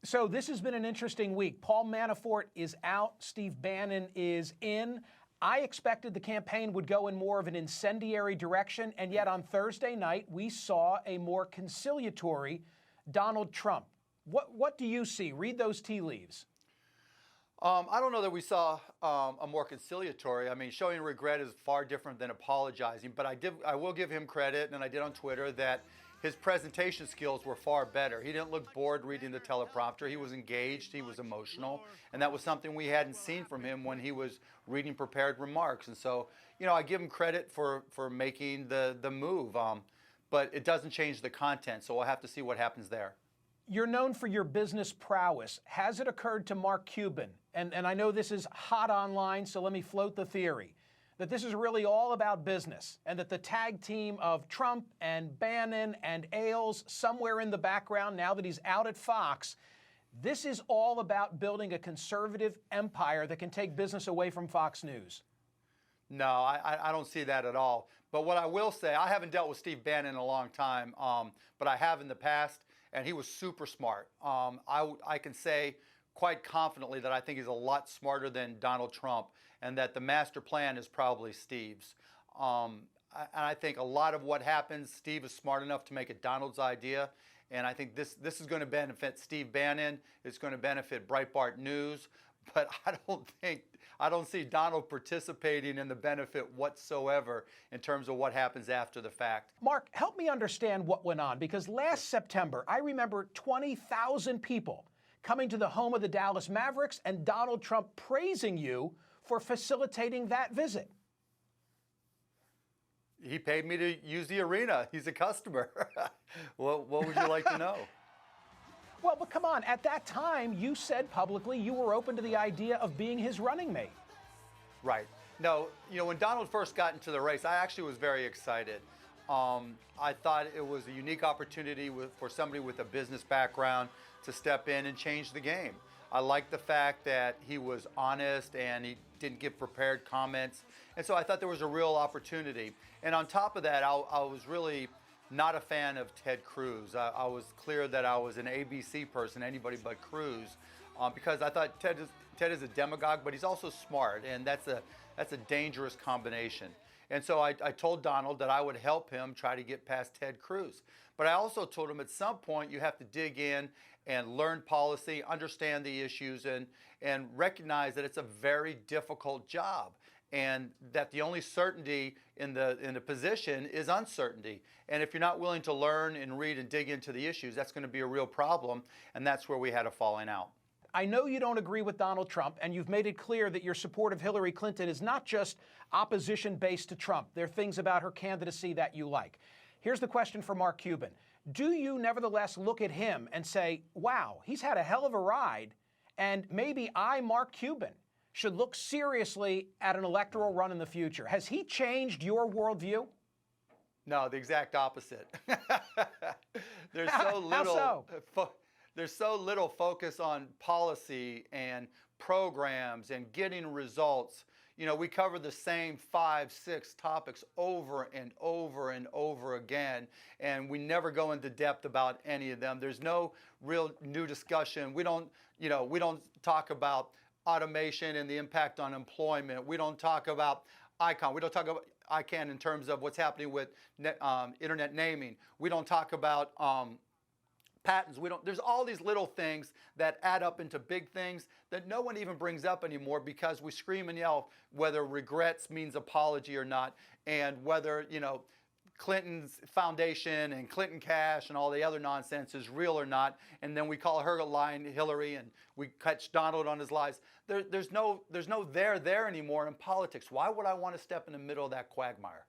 So this has been an interesting week. Paul Manafort is out. Steve Bannon is in. I expected the campaign would go in more of an incendiary direction, and yet on Thursday night, we saw a more conciliatory Donald Trump. What do you see? Read those tea leaves. I don't know that we saw a more conciliatory. I mean, showing regret is far different than apologizing, but I will give him credit, and I did on Twitter, that his presentation skills were far better. He didn't look bored reading the teleprompter. He was engaged, he was emotional, and that was something we hadn't seen from him when he was reading prepared remarks. And so, you know, I give him credit for making the move, but it doesn't change the content, so we'll have to see what happens there. You're known for your business prowess. Has it occurred to Mark Cuban, and I know this is hot online, so let me float the theory, that this is really all about business, and that the tag team of Trump and Bannon and Ailes somewhere in the background, now that he's out at Fox, this is all about building a conservative empire that can take business away from Fox News? No, I don't see that at all. But what I will say, I haven't dealt with Steve Bannon in a long time, but I have in the past, and he was super smart. I can say quite confidently that I think he's a lot smarter than Donald Trump, and that the master plan is probably Steve's. And I think a lot of what happens, Steve is smart enough to make it Donald's idea, and I think this is going to benefit Steve Bannon. It's going to benefit Breitbart News, but I don't see Donald participating in the benefit whatsoever in terms of what happens after the fact. Mark, help me understand what went on, because last September, I remember 20,000 people coming to the home of the Dallas Mavericks and Donald Trump praising you for facilitating that visit. He paid me to use the arena. He's a customer. What would you like to know? Well, but come on, at that time, you said publicly you were open to the idea of being his running mate. Right. No, you know, when Donald first got into the race, I actually was very excited. I thought it was a unique opportunity for somebody with a business background to step in and change the game. I liked the fact that he was honest and he didn't give prepared comments. And so I thought there was a real opportunity. And on top of that, I was really not a fan of Ted Cruz. I was clear that I was an ABC person, anybody but Cruz, because I thought Ted is a demagogue, but he's also smart, and that's a dangerous combination. And so I told Donald that I would help him try to get past Ted Cruz. But I also told him at some point you have to dig in and learn policy, understand the issues, and recognize that it's a very difficult job, and that the only certainty in the position is uncertainty. And if you're not willing to learn and read and dig into the issues, that's going to be a real problem, and that's where we had a falling out. I know you don't agree with Donald Trump, and you've made it clear that your support of Hillary Clinton is not just opposition based to Trump. There are things about her candidacy that you like. Here's the question for Mark Cuban. Do you nevertheless look at him and say, wow, he's had a hell of a ride, and maybe I, Mark Cuban, should look seriously at an electoral run in the future? Has he changed your worldview? No, the exact opposite. There's so little. How so? There's so little focus on policy and programs and getting results. You know, we cover the same 5, 6 topics over and over and over again, and we never go into depth about any of them. There's no real new discussion. We don't talk about automation and the impact on employment. We don't talk about ICON. We don't talk about ICANN in terms of what's happening with internet naming. We don't talk about patents. There's all these little things that add up into big things that no one even brings up anymore, because we scream and yell whether regrets means apology or not, and whether, you know, Clinton's foundation and Clinton cash and all the other nonsense is real or not, and then we call her lying Hillary, and we catch Donald on his lies. There's no there anymore in politics. Why would I want to step in the middle of that quagmire?